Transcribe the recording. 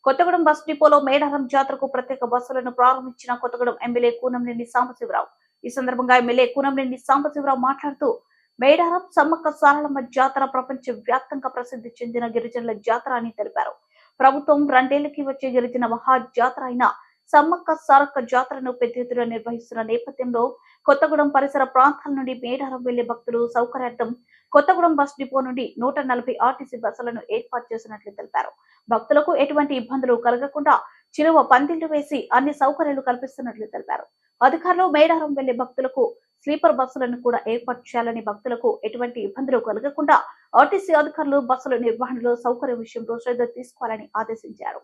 Kothagudem bus డిపోలో మేడారం జాతరకు ప్రత్యేక బస్సులను ప్రారంభించిన కొత్తగూడెం ఎమ్మెల్యే కూనంనేని సాంబశివరావు. ఈ సందర్భంగా ఎమ్మెల్యే కూనంనేని సాంబశివరావు మాట్లాడుతూ, మేడారం సమ్మక్క సారలమ్మ జాతర ప్రపంచ వ్యాప్తంగా ప్రసిద్ధి చెందిన గిరిజనుల జాతర అని తెలిపారు. ప్రభుత్వం 2 ఏళ్లకి వచ్చే గిరిజన మహా జాతర అయిన సమ్మక్క సారక్క జాతరను పెద్ద ఎత్తున నిర్వహిస్తున్న నేపథ్యంలో కొత్తగూడెం పరిసర ప్రాంతాల నుండి మేడారం వెళ్లే భక్తులు సౌకర్యార్థం కొత్తగూడెం బస్ డిపో నుండి 140 ఆర్టీసీ బస్సులను ఏర్పాటు చేసినట్లు తెలిపారు. భక్తులకు ఎటువంటి ఇబ్బందులు కలగకుండా చిలువ పందిళ్లు వేసి అన్ని సౌకర్యాలు కల్పిస్తున్నట్లు తెలిపారు. అధికారులు మేడారం వెళ్లే భక్తులకు స్లీపర్ బస్సులను కూడా ఏర్పాటు చేయాలని, భక్తులకు ఎటువంటి ఇబ్బందులు కలగకుండా ఆర్టీసీ అధికారులు బస్సుల నిర్వహణలో సౌకర్యం విషయంలో శ్రద్ధ తీసుకోవాలని ఆదేశించారు.